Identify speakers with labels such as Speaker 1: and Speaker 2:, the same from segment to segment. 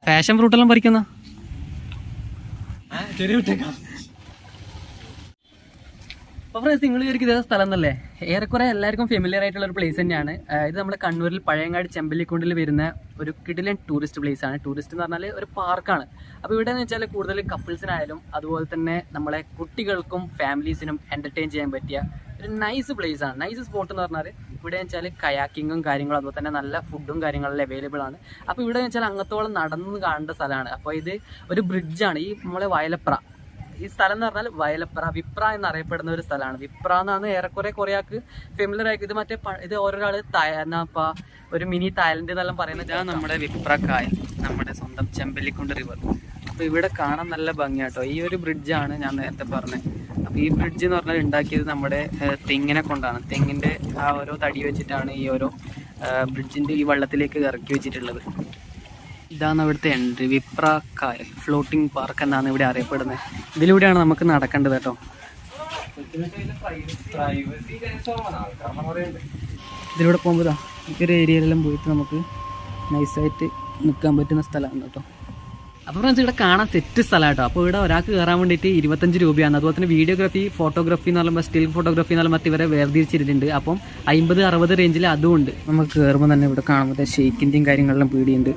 Speaker 1: Passion ഫ്രൂട്ടെല്ലാം പറിക്കുന്ന അപ്പോൾ friends നിങ്ങൾ വിചാരിക്കും ഇതേ സ്ഥലം എന്നല്ലേ? ഏറെക്കുറെ എല്ലാവർക്കും ഫെമിലിയർ ആയിട്ടുള്ള ഒരു പ്ലേസ് തന്നെയാണ്. ഇത് നമ്മൾ കണ്ണൂരിൽ പഴയങ്ങാടി ചെമ്പല്ലിക്കുണ്ടിൽ വരുന്ന ഒരു കിടിലൻ ടൂറിസ്റ്റ് പ്ലേസ് ആണ്. ടൂറിസ്റ്റ് എന്ന് പറഞ്ഞാൽ ഒരു പാർക്കാണ്. അപ്പോൾ ഇവിടെ എന്ന് വെച്ചാൽ കൂടുതൽ കപ്പിൾസിനായാലും അതുപോലെ തന്നെ നമ്മളെ കുട്ടികൾക്കും ഫാമിലീസിനും എൻ്റർടൈൻ ചെയ്യാൻ പറ്റിയ ഒരു നൈസ് പ്ലേസ് ആണ്. നൈസ് സ്പോട്ട് എന്ന് പറഞ്ഞാൽ ഇവിടെ വെച്ചാൽ കയാക്കിങ്ങും കാര്യങ്ങളും അതുപോലെ തന്നെ നല്ല ഫുഡും കാര്യങ്ങളും അവൈലബിൾ ആണ്. അപ്പോൾ ഇവിടെ വെച്ചാൽ അങ്ങത്തോളം നടന്ന് കാണേണ്ട സ്ഥലമാണ്. അപ്പോൾ ഇത് ഒരു ബ്രിഡ്ജാണ്. ഈ നമ്മളെ വയലപ്ര ഈ സ്ഥലം എന്ന് പറഞ്ഞാൽ വയലപ്ര വിപ്ര എന്നറിയപ്പെടുന്ന ഒരു സ്ഥലമാണ്. വിപ്ര എന്നാണ് കുറേ ആൾക്ക് ഫെമിലിയർ ആക്കി. ഇത് മറ്റേ ഇത് ഓരോരാൾ എന്നാ ഒരു മിനി തായ്ലൻഡ് എന്നെല്ലാം പറയുന്നത്. ഇതാണ് നമ്മുടെ വിപ്ര കായൽ, നമ്മുടെ സ്വന്തം ചെമ്പല്ലിക്കുണ്ട് റിവർ. അപ്പോൾ ഇവിടെ കാണാൻ നല്ല ഭംഗിയാട്ടോ. ഈ ഒരു ബ്രിഡ്ജാണ് ഞാൻ നേരത്തെ പറഞ്ഞത്. അപ്പോൾ ഈ ബ്രിഡ്ജ് എന്ന് പറഞ്ഞാൽ ഉണ്ടാക്കിയത് നമ്മുടെ തെങ്ങിനെ കൊണ്ടാണ്. തെങ്ങിൻ്റെ ആ ഓരോ തടി വെച്ചിട്ടാണ് ഈ ഓരോ ബ്രിഡ്ജിൻ്റെ ഈ വെള്ളത്തിലേക്ക് ഇറക്കി വെച്ചിട്ടുള്ളത്. ഇതാണ് ഇവിടുത്തെ entry. V-Pra Kaayal Floating Park എന്നാണ് ഇവിടെ അറിയപ്പെടുന്നത്. ഇതിലൂടെയാണ് നമുക്ക് നടക്കേണ്ടത് കേട്ടോ. ഇതിലൂടെ പോകുമ്പോൾ ഈ ഒരു ഏരിയയിലെല്ലാം പോയിട്ട് നമുക്ക് നൈസായിട്ട് നിൽക്കാൻ പറ്റുന്ന സ്ഥലമാണ് കേട്ടോ. അപ്പോൾ ഫ്രണ്ട്സ് ഇവിടെ കാണാൻ സെറ്റ് സ്ഥലം കേട്ടോ. അപ്പോൾ ഇവിടെ ഒരാൾക്ക് കയറാൻ വേണ്ടിയിട്ട് 25 രൂപയാണ്. അതുപോലെ തന്നെ വീഡിയോഗ്രാഫി, ഫോട്ടോഗ്രാഫി എന്ന് പറയുമ്പോൾ സ്റ്റിൽ ഫോട്ടോഗ്രാഫി എന്ന് പറയുമ്പോൾ ഇവരെ വേർതിരിച്ചിട്ടുണ്ട്. അപ്പം 50-60 റേഞ്ചിൽ അതും ഉണ്ട്. നമുക്ക് കയറുമ്പോൾ തന്നെ ഇവിടെ കാണുമ്പോൾ ഷെയ്ക്കിൻ്റെയും കാര്യങ്ങളെല്ലാം പീടിയുണ്ട്.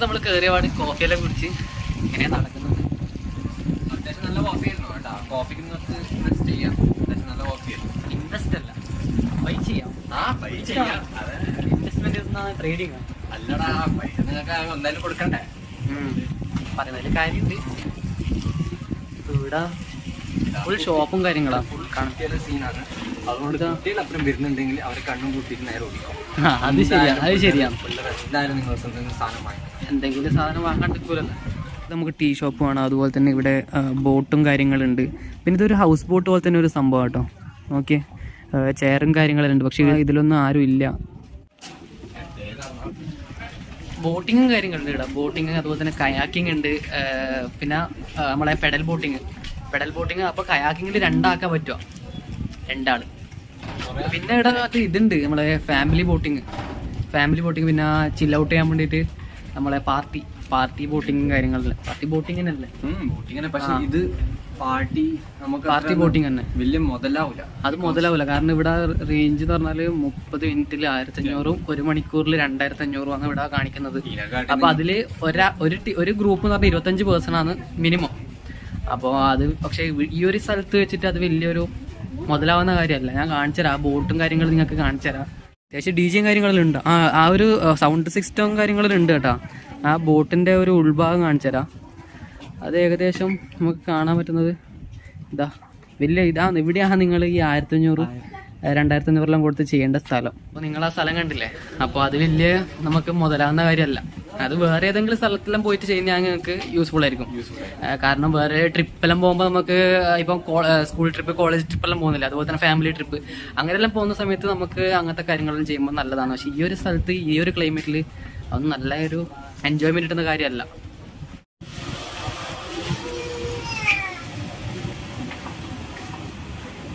Speaker 1: നമ്മൾ കയറിയപാട് കോഫിയെല്ലാം കുടിച്ച് ഇങ്ങനെ നടക്കുന്നുണ്ട്. അത്യാവശ്യം നല്ല കോഫി ആയിരുന്നു കേട്ടോ. കോഫിക്ക് നിങ്ങൾക്ക് ഇൻവെസ്റ്റ് ചെയ്യാം. അത്യാവശ്യം നല്ല കോഫിയായിരുന്നു. ഇൻവെസ്റ്റ് അല്ല, ബൈ ചെയ്യാം. ഇൻവെസ്റ്റ്മെന്റ് ട്രേഡിങ് അല്ലടാ. പൈസ നിങ്ങൾക്ക് എന്തായാലും കൊടുക്കണ്ടേ? പറയുന്നതിൽ കാര്യമുണ്ട്. ഇവിടെ ഫുൾ ഷോപ്പും കാര്യങ്ങളാണ്. ഫുൾ കണക്കിയുള്ള സീനാണ്. അതുകൊണ്ട് കുട്ടികളപ്പുറം വരുന്നുണ്ടെങ്കിൽ അവർ കണ്ണും കൂട്ടിയിട്ട് നേരെ ഓടിക്കും. അത് ശരിയാണ്. എന്തായാലും നിങ്ങൾ എന്തെങ്കിലും സാധനം വാങ്ങാണ്ടിരിക്കൂലല്ലോ. നമുക്ക് ടീ ഷോപ്പ് വേണം. അതുപോലെ തന്നെ ഇവിടെ ബോട്ടും കാര്യങ്ങളുണ്ട്. പിന്നെ ഇതൊരു ഹൗസ് ബോട്ട് പോലെ തന്നെ ഒരു സംഭവം കേട്ടോ. ഓക്കെ, ചെയറും കാര്യങ്ങളെല്ലാം ഉണ്ട്. പക്ഷേ ഇതിലൊന്നും ആരും ഇല്ല. ബോട്ടിങ്ങും കാര്യങ്ങളുണ്ട് ഇവിടെ. ബോട്ടിങ് അതുപോലെ തന്നെ കയാക്കിംഗ് ഉണ്ട്. പിന്നെ നമ്മളെ പെഡൽ ബോട്ടിങ്. അപ്പോൾ കയാക്കിങ്ങിൽ 2 ആക്കാൻ പറ്റുമോ? 2 ആൾ. പിന്നെ ഇവിടെ ഇതുണ്ട് നമ്മളെ ഫാമിലി ബോട്ടിങ്. പിന്നെ ചിൽ ഔട്ട് ചെയ്യാൻ വേണ്ടിയിട്ട് നമ്മളെ പാർട്ടി ബോട്ടിങ്ങും കാര്യങ്ങളില്ല. പാർട്ടി ബോട്ടിങ്ങിനല്ലേ ബോട്ടിങ്ങിനെ. പക്ഷേ ഇത് പാർട്ടി ബോട്ടിങ് തന്നെ വലിയ മുതലാവില്ല. കാരണം ഇവിടെ റേഞ്ച് എന്ന് പറഞ്ഞാൽ 30 മിനിറ്റിൽ 1500, 1 മണിക്കൂറിൽ 2500 ആണ് ഇവിടെ കാണിക്കുന്നത്. അപ്പൊ അതില് ഒരു ഗ്രൂപ്പ് എന്ന് പറഞ്ഞാൽ 25 പേഴ്സണാണ് മിനിമം. അപ്പോൾ അത് പക്ഷേ ഈ ഒരു സ്ഥലത്ത് വെച്ചിട്ട് അത് വലിയൊരു മുതലാവുന്ന കാര്യമല്ല. ഞാൻ കാണിച്ചുതരാം. ആ ബോട്ടും കാര്യങ്ങളും നിങ്ങൾക്ക് കാണിച്ചുതരാം. അത്യാവശ്യം DJയും കാര്യങ്ങളെല്ലാം ഉണ്ട്. ആ ഒരു സൗണ്ട് സിസ്റ്റവും കാര്യങ്ങളും ഉണ്ട് കേട്ടോ. ആ ബോട്ടിൻ്റെ ഒരു ഉൾഭാഗം കാണിച്ചുതരാം. അത് ഏകദേശം നമുക്ക് കാണാൻ പറ്റുന്നത് ഇവിടെയാണ് നിങ്ങൾ ഈ 1500, 2500 കൊടുത്ത് ചെയ്യേണ്ട സ്ഥലം. അപ്പോൾ നിങ്ങൾ ആ സ്ഥലം കണ്ടില്ലേ? അപ്പോൾ അത് വലിയ നമുക്ക് മുതലാവുന്ന കാര്യമല്ല. അത് വേറെ ഏതെങ്കിലും സ്ഥലത്തെല്ലാം പോയിട്ട് ചെയ്യുന്ന ഞങ്ങൾക്ക് യൂസ്ഫുൾ ആയിരിക്കും. കാരണം വേറെ ട്രിപ്പെല്ലാം പോകുമ്പോൾ നമുക്ക് ഇപ്പം സ്കൂൾ ട്രിപ്പ്, കോളേജ് ട്രിപ്പെല്ലാം പോകുന്നില്ല. അതുപോലെ തന്നെ ഫാമിലി ട്രിപ്പ് അങ്ങനെയെല്ലാം പോകുന്ന സമയത്ത് നമുക്ക് അങ്ങനത്തെ കാര്യങ്ങളെല്ലാം ചെയ്യുമ്പോൾ നല്ലതാണ്. പക്ഷേ ഈ ഒരു സ്ഥലത്ത് ഈ ഒരു ക്ലൈമറ്റിൽ അതൊന്നും നല്ല ഒരു എൻജോയ്മെൻറ്റ് കിട്ടുന്ന കാര്യമല്ല.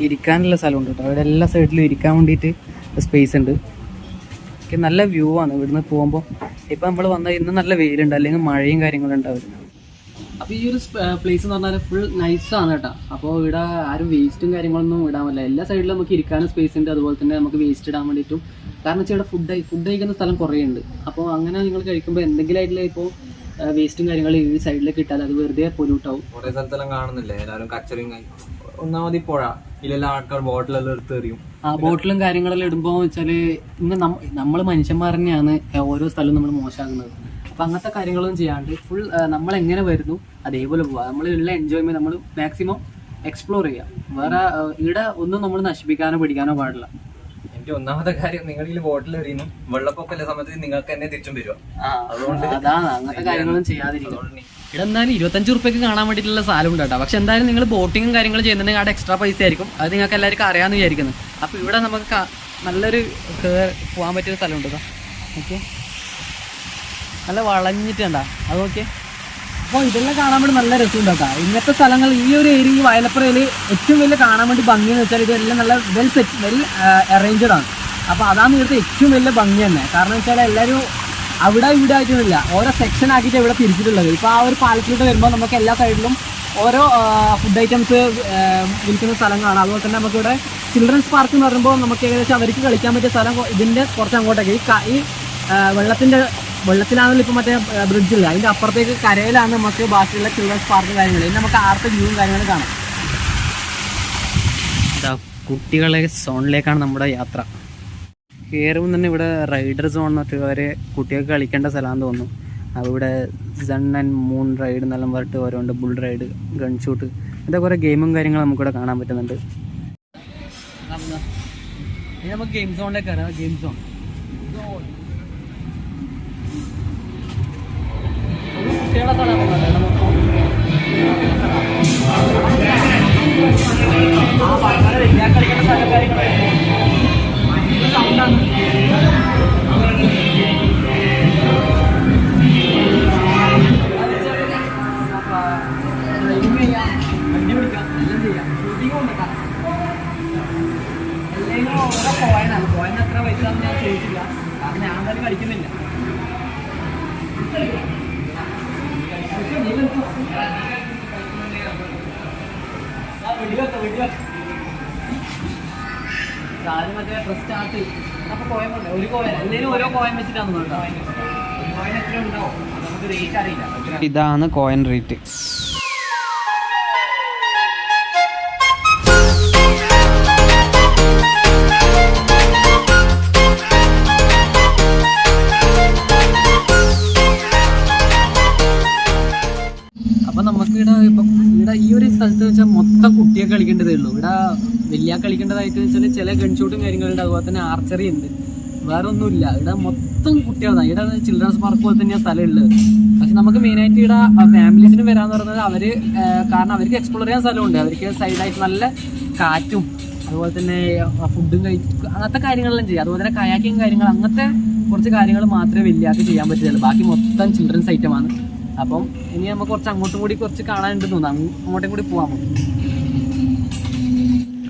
Speaker 1: ഇരിക്കാനുള്ള സ്ഥലമുണ്ട് കേട്ടോ. അവിടെ എല്ലാ സൈഡിലും ഇരിക്കാൻ വേണ്ടിയിട്ട് സ്പേസ് ഉണ്ട്. നല്ല വ്യൂ ആണ് ഇവിടുന്ന് പോകുമ്പോൾ. ഇപ്പം നമ്മൾ വന്നാൽ ഇന്ന് നല്ല വെയിലുണ്ട്, അല്ലെങ്കിൽ മഴയും കാര്യങ്ങളും ഉണ്ടാവും. അപ്പോൾ ഈ ഒരു പ്ലേസ് എന്ന് പറഞ്ഞാൽ ഫുൾ നൈസാണ് കേട്ടോ. അപ്പോൾ ഇവിടെ ആരും വേസ്റ്റും കാര്യങ്ങളൊന്നും ഇടാൻ പറ്റില്ല. എല്ലാ സൈഡിലും നമുക്ക് ഇരിക്കാനും സ്പേസ് ഉണ്ട്. അതുപോലെ തന്നെ നമുക്ക് വേസ്റ്റ് ഇടാൻ വേണ്ടിയിട്ടും. കാരണം വെച്ചാൽ ഇവിടെ ഫുഡ് കഴിക്കുന്ന സ്ഥലം കുറേ ഉണ്ട്. അപ്പോൾ അങ്ങനെ നിങ്ങൾ കഴിക്കുമ്പോൾ എന്തെങ്കിലും ആയിട്ടുള്ള ഇപ്പോൾ വേസ്റ്റും കാര്യങ്ങളും ഈ സൈഡിലേക്ക് ഇട്ടാൽ അത് വെറുതെ പൊല്യൂട്ടാവും.
Speaker 2: കുറേ സ്ഥലത്തെല്ലാം കാണുന്നില്ലേ എല്ലാവരും കച്ചറയും. ഒന്നാമത് പുഴ ഇല്ലെല്ലാം ആൾക്കാർ ബോട്ടിലെല്ലാം എടുത്ത് എറിയും.
Speaker 1: ആ ബോട്ടിലും കാര്യങ്ങളെല്ലാം ഇടുമ്പോൾ വെച്ചാൽ ഇന്ന് നമ്മൾ മനുഷ്യന്മാർ തന്നെയാണ് ഓരോ സ്ഥലവും നമ്മൾ മോശമാകുന്നത്. അപ്പം അങ്ങനത്തെ കാര്യങ്ങളൊന്നും ചെയ്യാണ്ട് ഫുൾ നമ്മളെങ്ങനെ വരുന്നു അതേപോലെ പോവുക. നമ്മളുള്ള എൻജോയ്മെൻറ്റ് നമ്മൾ മാക്സിമം എക്സ്പ്ലോർ ചെയ്യാം. വേറെ ഇവിടെ ഒന്നും നമ്മൾ നശിപ്പിക്കാനോ പിടിക്കാനോ പാടില്ല.
Speaker 2: എനിക്ക് ഒന്നാമത്തെ കാര്യം, നിങ്ങൾ ബോട്ടിൽ എറിയുന്നു വെള്ളപ്പൊക്കല്ല സമയത്ത് നിങ്ങൾക്ക് തന്നെ തിരിച്ചും വരിക.
Speaker 1: അതുകൊണ്ട് അതാണ് അങ്ങനത്തെ കാര്യങ്ങളും ചെയ്യാതിരിക്കും. ഇവിടെ എന്തായാലും 25 റുപ്യക്ക് കാണാൻ വേണ്ടിയിട്ടുള്ള സ്ഥലം ഉണ്ട് കേട്ടോ. പക്ഷെ എന്തായാലും നിങ്ങൾ ബോട്ടിങ്ങും കാര്യങ്ങളും ചെയ്യുന്നുണ്ടെങ്കിൽ അവിടെ എക്സ്ട്രാ പൈസ ആയിരിക്കും. അത് നിങ്ങൾക്ക് എല്ലാവർക്കും അറിയാമെന്ന് വിചാരിക്കുന്നു. അപ്പോൾ ഇവിടെ നമുക്ക് നല്ലൊരു പോകാൻ പറ്റിയ സ്ഥലമുണ്ട് കേട്ടോ. ഓക്കെ, നല്ല വളഞ്ഞിട്ടുണ്ടാ അത്. ഓക്കെ, അപ്പോൾ ഇതെല്ലാം കാണാൻ വേണ്ടി നല്ല രസമുണ്ട് കേട്ടോ. ഇങ്ങനത്തെ സ്ഥലങ്ങൾ ഈ ഒരു ഏരിയ ഈ വയലപ്പുറയിൽ ഏറ്റവും വലിയ കാണാൻ വേണ്ടി ഭംഗിയെന്ന് വെച്ചാൽ ഇതെല്ലാം നല്ല വെൽ അറേഞ്ച്ഡ് ആണ്. അപ്പോൾ അതാണ് ഇവിടുത്തെ ഏറ്റവും വലിയ ഭംഗി തന്നെ. കാരണം വെച്ചാൽ എല്ലാവരും അവിടെ ഇവിടെ ആയിട്ടൊന്നുമില്ല, ഓരോ സെക്ഷൻ ആക്കിയിട്ട് ഇവിടെ തിരിച്ചിട്ടുള്ളത്. ഇപ്പോൾ ആ ഒരു പാലത്തിലോട്ട് വരുമ്പോൾ നമുക്ക് എല്ലാ സൈഡിലും ഓരോ ഫുഡ് ഐറ്റംസ് വിൽക്കുന്ന സ്ഥലം കാണാം. അതുപോലെ തന്നെ നമുക്കിവിടെ ചിൽഡ്രൻസ് പാർക്ക് എന്ന് പറയുമ്പോൾ നമുക്ക് ഏകദേശം അവർക്ക് കളിക്കാൻ പറ്റിയ സ്ഥലം ഇതിൻ്റെ കുറച്ച് അങ്ങോട്ടേക്ക് ഈ വെള്ളത്തിലാണെങ്കിലും ഇപ്പോൾ മറ്റേ ബ്രിഡ്ജില്ല, അതിൻ്റെ അപ്പുറത്തേക്ക് കരയിലാണ് നമുക്ക് ബാക്കിയുള്ള ചിൽഡ്രൻസ് പാർക്ക് കാര്യങ്ങൾ. ഇനി നമുക്ക് ആർട്ട് വ്യൂവും കാര്യങ്ങളും കാണാം. കുട്ടികളെ സോണിലേക്കാണ് നമ്മുടെ യാത്ര. കയറുമ്പോൾ തന്നെ ഇവിടെ റൈഡർ സോൺ എന്നിട്ട് വരെ കുട്ടികൾക്ക് കളിക്കേണ്ട സ്ഥലമാണെന്ന് തോന്നുന്നു. അവിടെ സൺ ആൻഡ് മൂൺ റൈഡ് എന്നെല്ലാം പറഞ്ഞിട്ട് ഓരോണ്ട്, ബുൾ റൈഡ്, ഗൺ ഷൂട്ട്, ഇതൊക്കെ കുറേ ഗെയിമും കാര്യങ്ങളും നമുക്കിവിടെ കാണാൻ പറ്റുന്നുണ്ട്. ഇനി നമുക്ക് ഗെയിം സോണിലേക്ക് കയറാം. ഗെയിം സോൺ കുട്ടികളെ സ്ഥലമാണ്. കളിക്കേണ്ട സ്ഥലം കാര്യങ്ങളാണ്. പോയിന്റ് എത്ര പൈസ ഞാൻ ചോദിച്ചില്ല, കാരണം ഞാൻ എന്തായാലും കളിക്കുന്നില്ല. ആദ്യം മറ്റേ ഫസ്റ്റ് സ്റ്റാർട്ട് അപ്പോൾ കോയം ഉണ്ട്. ഒരു കോയൻ എന്തെങ്കിലും ഓരോ കോയൻ വെച്ചിട്ടാണ് കേട്ടോ. കോയൻ എത്ര ഉണ്ടാവും നമുക്ക് റേറ്റ് അറിയില്ല. ഇതാണ് കോയിൻ റേറ്റ്. അപ്പം നമുക്ക് ഇവിടെ ഈ ഒരു സ്ഥലത്ത് വെച്ചാൽ മൊത്തം കുട്ടിയെ കളിക്കേണ്ടതേ ഉള്ളൂ. ഇവിടെ വലിയ കളിക്കേണ്ടതായിട്ട് വെച്ചാൽ ചില ഗൺഷൂട്ടും കാര്യങ്ങളുണ്ട്, അതുപോലെ തന്നെ ആർച്ചറി ഉണ്ട്, വേറെ ഒന്നുമില്ല. ഇവിടെ മൊത്തം കുട്ടികളാണ്. ഇവിടെ ചിൽഡ്രൻസ് പാർക്ക് പോലെ തന്നെയാണ് സ്ഥലം ഉള്ളത്. പക്ഷെ നമുക്ക് മെയിനായിട്ട് ഇവിടെ ഫാമിലീസിന് വരാമെന്ന് പറയുന്നത് കാരണം അവർക്ക് എക്സ്പ്ലോർ ചെയ്യാൻ സ്ഥലമുണ്ട്. അവർക്ക് സൈഡായിട്ട് നല്ല കാറ്റും അതുപോലെ തന്നെ ഫുഡും അങ്ങനത്തെ കാര്യങ്ങളെല്ലാം ചെയ്യാം. അതുപോലെ തന്നെ കയാക്കിങ് കാര്യങ്ങൾ, അങ്ങനത്തെ കുറച്ച് കാര്യങ്ങൾ മാത്രമേ വലിയാക്കി ചെയ്യാൻ പറ്റുള്ളൂ. ബാക്കി മൊത്തം ചിൽഡ്രൻസ് ഐറ്റമാണ്. അപ്പം ഇനി നമുക്ക് കുറച്ച് അങ്ങോട്ടും കൂടി കുറച്ച് കാണാനുണ്ട് തോന്നുന്നു. അങ്ങോട്ടും കൂടി പോകാൻ പറ്റും.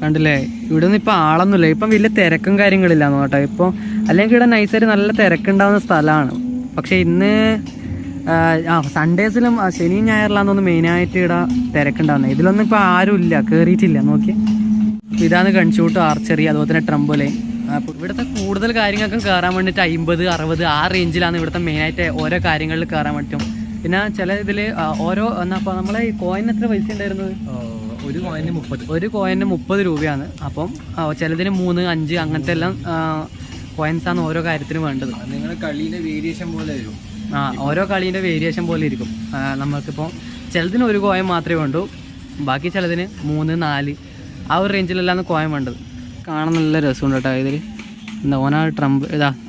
Speaker 1: കണ്ടില്ലേ, ഇവിടെ ഒന്നും ഇപ്പം ആളൊന്നുമില്ല. ഇപ്പം വലിയ തിരക്കും കാര്യങ്ങളില്ലാന്ന് കേട്ടോ. ഇപ്പോൾ അല്ലെങ്കിൽ ഇവിടെ നൈസായിട്ട് നല്ല തിരക്കുണ്ടാവുന്ന സ്ഥലമാണ്. പക്ഷേ ഇന്ന് സൺഡേസിലും ശനിയും ഞായറിലാണെന്ന് മെയിനായിട്ട് ഇവിടെ തിരക്കുണ്ടാവുന്നത്. ഇതിലൊന്നും ഇപ്പോൾ ആരും ഇല്ല, കയറിയിട്ടില്ല. നോക്കി, ഇതാണ് ഗൺഷൂട്ട്, ആർച്ചറി, അതുപോലെ തന്നെ ട്രംപോലൈൻ. അപ്പോൾ ഇവിടുത്തെ കൂടുതൽ കാര്യങ്ങൾക്കും കയറാൻ വേണ്ടിയിട്ട് 50, 60 ആ റേഞ്ചിലാണ് ഇവിടുത്തെ മെയിനായിട്ട് ഓരോ കാര്യങ്ങളിൽ കയറാൻ പറ്റും. പിന്നെ ചില ഇതിൽ ഓരോ അപ്പോൾ നമ്മളെ ഈ കോയിൻ എത്ര പൈസ ഉണ്ടായിരുന്നത്? ഒരു കോയിന് 30 രൂപയാണ്. അപ്പം ചിലതിന് 3, 5 അങ്ങനത്തെ എല്ലാം കോയിൻസാണ് ഓരോ കാര്യത്തിനും വേണ്ടത്.
Speaker 2: നിങ്ങളുടെ കളീൻ്റെ വേരിയേഷൻ പോലെ വരും.
Speaker 1: ഓരോ കളീൻ്റെ വേരിയേഷൻ പോലെ ഇരിക്കും. നമുക്കിപ്പോൾ ചിലതിന് ഒരു കോയിൻ മാത്രമേ വേണ്ടൂ, ബാക്കി ചിലതിന് 3, 4 ആ ഒരു റേഞ്ചിലെല്ലാം കോയിൻ വേണ്ടത്. കാണാൻ നല്ല രസമുണ്ട് കേട്ടോ. ഇതിൽ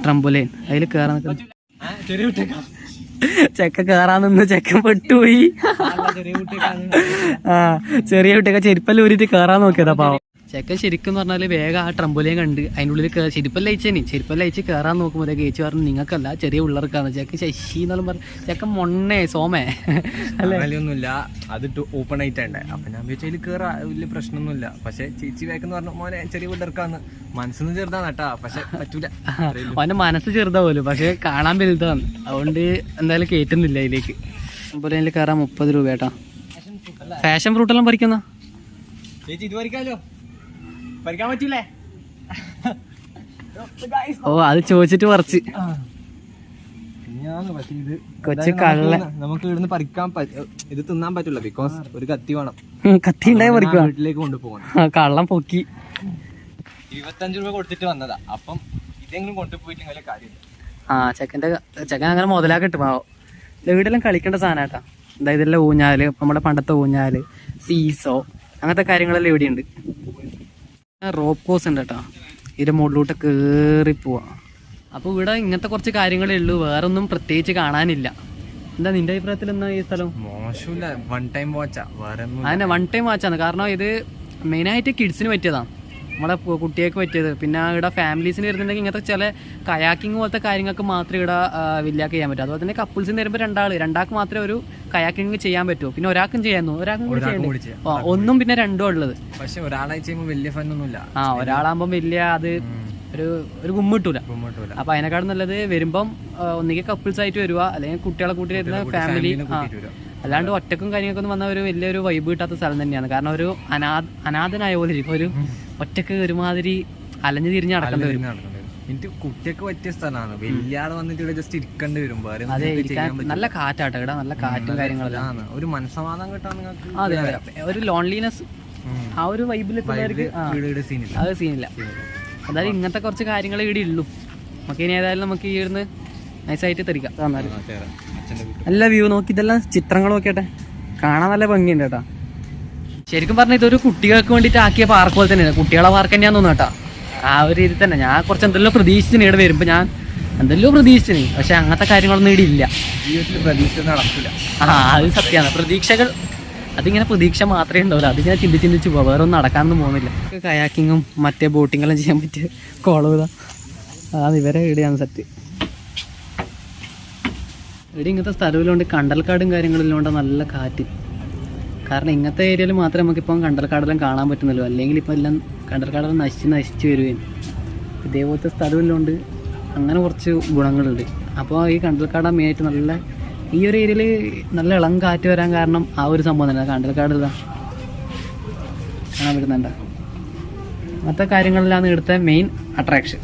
Speaker 1: ട്രംബുലൈൻ, അതിൽ കയറാൻ ചെക്ക കയറാൻ നിന്ന് ചെക്കൻ പെട്ടുപോയി. ചെറിയ കുട്ടിയൊക്കെ ചെരുപ്പെല്ലാം ഊരിട്ട് കയറാൻ നോക്കിയതാ പാവം. ചെക്കൻ ശരിക്കും പറഞ്ഞാൽ വേഗം ആ ട്രംബുലൈൻ കണ്ട് അതിൻ്റെ ഉള്ളിൽ ചെരുപ്പെല്ലാം അയച്ച് കയറാൻ നോക്കുമ്പോൾ ചേച്ചി പറഞ്ഞു നിങ്ങൾക്കല്ല ചെറിയ പിള്ളേർക്കാണ്. ചെക്കൻ ശശി എന്നെല്ലാം പറഞ്ഞു. ചെക്കൻ മൊണ്ണേ സോമേ
Speaker 2: ഒന്നുമില്ല, അത് ഓപ്പൺ ആയിട്ടുണ്ട്. അപ്പൊ ഞാൻ ചോദിച്ചാൽ കയറാ വലിയ പ്രശ്നമൊന്നുമില്ല. പക്ഷെ ചേച്ചി വേക്കെന്ന് പറഞ്ഞു മോനെ ചെറിയ പിള്ളേർക്കാന്ന്. മനസ്സൊന്നും ചെറുതാണ് കേട്ടാ, പക്ഷെ പറ്റൂല.
Speaker 1: അവന്റെ മനസ്സ് ചെറുതാ പോലും, പക്ഷെ കാണാൻ വലുതാണ്. അതുകൊണ്ട് എന്തായാലും കയറ്റുന്നില്ല അതിലേക്ക്. ട്രംബുലൈനിൽ കയറാൻ 30 രൂപ കേട്ടാ. ഫാഷൻ ഫ്രൂട്ടെല്ലാം പറിക്കുന്ന
Speaker 2: ചേച്ചി ഇത് പറിക്കാലോ, പറിക്കാൻ പറ്റൂലേ?
Speaker 1: ഓ അത് ചോദിച്ചിട്ട് പറിച്ച് കൊച്ചു കള്ള.
Speaker 2: നമുക്ക് ഇവിടുന്ന് പറിക്കാൻ ഇത് തിന്നാൻ പറ്റില്ല, ബിക്കോസ് ഒരു കത്തി വേണം.
Speaker 1: കത്തി ഉണ്ടായി പറിക്കുക,
Speaker 2: വീട്ടിലേക്ക് കൊണ്ടുപോകണം.
Speaker 1: കള്ളം പൊക്കി
Speaker 2: 25 രൂപ കൊടുത്തിട്ട് വന്നതാ. അപ്പം ഇതെങ്കിലും കൊണ്ടുപോയിട്ട് കാര്യം.
Speaker 1: ചെക്കൻ അങ്ങനെ മുതലാക്കിട്ട് പാവോ. വീടെല്ലാം കളിക്കേണ്ട സാധനം കേട്ടാ. അതായത് എല്ലാം ഊഞ്ഞാല്, നമ്മുടെ പണ്ടത്തെ ഊഞ്ഞാല്, സീസോ, അങ്ങനത്തെ കാര്യങ്ങളെല്ലാം ഇവിടെയുണ്ട്. റോപ്പ് കോഴ്സ് ഉണ്ട് കേട്ടോ. ഇതിന്റെ മുകളിലോട്ട് കയറി പോവാ. അപ്പോൾ ഇവിടെ ഇങ്ങനത്തെ കുറച്ച് കാര്യങ്ങളേ ഉള്ളൂ, വേറൊന്നും പ്രത്യേകിച്ച് കാണാനില്ല. എന്താ നിന്റെ അഭിപ്രായത്തിൽ എന്നാ ഈ സ്ഥലം?
Speaker 2: മോശമില്ല, വൺ ടൈം വാച്ചാ.
Speaker 1: അതന്നെ വൺ ടൈം വാച്ചാണ്. കാരണം ഇത് മെയിനായിട്ട് കിഡ്സിന് പറ്റിയതാണ്. നമ്മളെ കുട്ടികൾക്ക് പറ്റിയത്. പിന്നെ ഇവിടെ ഫാമിലീസിന് വരുന്നുണ്ടെങ്കിൽ ഇങ്ങനത്തെ ചില കയാക്കിങ് പോലത്തെ കാര്യങ്ങൾക്ക് മാത്രമേ ഇവിടെ വില്ലാക്ക് ചെയ്യാൻ പറ്റൂ. അതുപോലെ തന്നെ കപ്പിൾസിന് വരുമ്പോൾ രണ്ടാൾക്ക് മാത്രമേ ഒരു കയാക്കിങ് ചെയ്യാൻ പറ്റൂ. പിന്നെ ഒരാൾക്കും ചെയ്യാൻ ഒന്നും പിന്നെ രണ്ടും ഉള്ളത്.
Speaker 2: പക്ഷെ ഒരാളായി ചെയ്യുമ്പോൾ വലിയ ഫന്നൊന്നുമില്ല.
Speaker 1: ഒരാളാകുമ്പോൾ വലിയ അത് ഒരു ഗുമ്മിട്ടൂല. അപ്പൊ അതിനെക്കാളും നല്ലത് വരുമ്പം ഒന്നുകിൽ കപ്പിൾസ് ആയിട്ട് വരുക, അല്ലെങ്കിൽ കുട്ടികളെ കൂട്ടി വരുന്ന ഫാമിലി. അല്ലാണ്ട് ഒറ്റക്കും കാര്യങ്ങളൊക്കെ ഒന്നും വന്ന ഒരു വലിയൊരു വൈബ് കിട്ടാത്ത സ്ഥലം തന്നെയാണ്. കാരണം ഒരു അനാഥനായ പോലെ ഇരിക്കും. ഒരു ഒറ്റക്ക് ഒരുമാതിരി അലഞ്ഞു തിരിഞ്ഞ് നടക്കേണ്ടി വരും.
Speaker 2: എനിക്ക് കുട്ടിയൊക്കെ പറ്റിയ സ്ഥലമാണ്. വലിയ ആള് വന്നിട്ട് ഇവിടെ ജസ്റ്റ് ഇരിക്കേണ്ടി വരും.
Speaker 1: അതെ, നല്ല കാറ്റാട്ടോ ഇവിടെ, നല്ല കാറ്റും കാര്യങ്ങളെല്ലാം.
Speaker 2: ഒരു മനസ്സമാധാനം കിട്ടാൻ നിങ്ങൾക്ക്.
Speaker 1: അതെ അതെ, ഒരു ലോൺലിനെസ് ആ ഒരു വൈബിലെത്തുന്നവർക്ക് അത് സീനില്ല. അതായത് ഇങ്ങനത്തെ കുറച്ച് കാര്യങ്ങൾ ഇവിടെ ഉള്ളൂ. നമുക്ക് ഇനി ഏതായാലും നമുക്ക് ഈ ഇരുന്ന് നൈസായിട്ട് തെറിക്കാം. നല്ല വ്യൂ നോക്കി, ഇതെല്ലാം ചിത്രങ്ങൾ നോക്കിയട്ടെ, കാണാൻ നല്ല ഭംഗിയുണ്ട് കേട്ടോ. ശരിക്കും പറഞ്ഞാൽ ഇതൊരു കുട്ടികൾക്ക് വേണ്ടിയിട്ട് ആക്കിയ പാർക്ക് പോലെ തന്നെയാണ്. കുട്ടികളെ പാർക്ക് തന്നെയാന്ന് തോന്നുന്നു കേട്ടോ. ആ ഒരു രീതി തന്നെ ഞാൻ കുറച്ച് എന്തെല്ലോ പ്രതീക്ഷിച്ചിന് ഇവിടെ വരുമ്പോൾ. ഞാൻ എന്തെല്ലോ പ്രതീക്ഷിച്ചിന്, പക്ഷെ അങ്ങനത്തെ കാര്യങ്ങളൊന്നും ഇവിടെ ഇല്ല.
Speaker 2: ജീവിതത്തിൽ പ്രതീക്ഷ നടക്കില്ല.
Speaker 1: അത് സത്യമാണ്. പ്രതീക്ഷകൾ അതിങ്ങനെ പ്രതീക്ഷ മാത്രമേ ഉണ്ടാവില്ല. അതിങ്ങനെ ചിന്തിച്ച് പോവാം, വേറെ ഒന്നും നടക്കാനൊന്നും പോകുന്നില്ല. കയാക്കിങ്ങും മറ്റേ ബോട്ടിങ്ങെല്ലാം ചെയ്യാൻ പറ്റിയ കോളവുക ഇവരെ ഇവിടെയാണ് സെറ്റ്. ഇവിടെ ഇങ്ങനത്തെ സ്ഥലമില്ലോണ്ട് കണ്ടൽക്കാടും കാര്യങ്ങളില്ലോണ്ട് നല്ല കാറ്റ്. കാരണം ഇങ്ങനത്തെ ഏരിയയിൽ മാത്രമേ നമുക്കിപ്പം കണ്ടൽക്കാടെല്ലാം കാണാൻ പറ്റുന്നുള്ളൂ. അല്ലെങ്കിൽ ഇപ്പം എല്ലാം കണ്ടൽക്കാടെല്ലാം നശിച്ച് വരുകയും. ഇതേപോലത്തെ സ്ഥലമില്ലോണ്ട് അങ്ങനെ കുറച്ച് ഗുണങ്ങളുണ്ട്. അപ്പോൾ ഈ കണ്ടൽക്കാട് മെയിനായിട്ട് നല്ല ഈ ഒരു ഏരിയയിൽ നല്ല ഇളം കാറ്റ് വരാൻ കാരണം ആ ഒരു സംഭവം തന്നെ. കണ്ടൽക്കാട് ഇതാ കാണാൻ പറ്റുന്നുണ്ട്. അങ്ങനത്തെ കാര്യങ്ങളിലാണ് ഇവിടുത്തെ മെയിൻ അട്രാക്ഷൻ.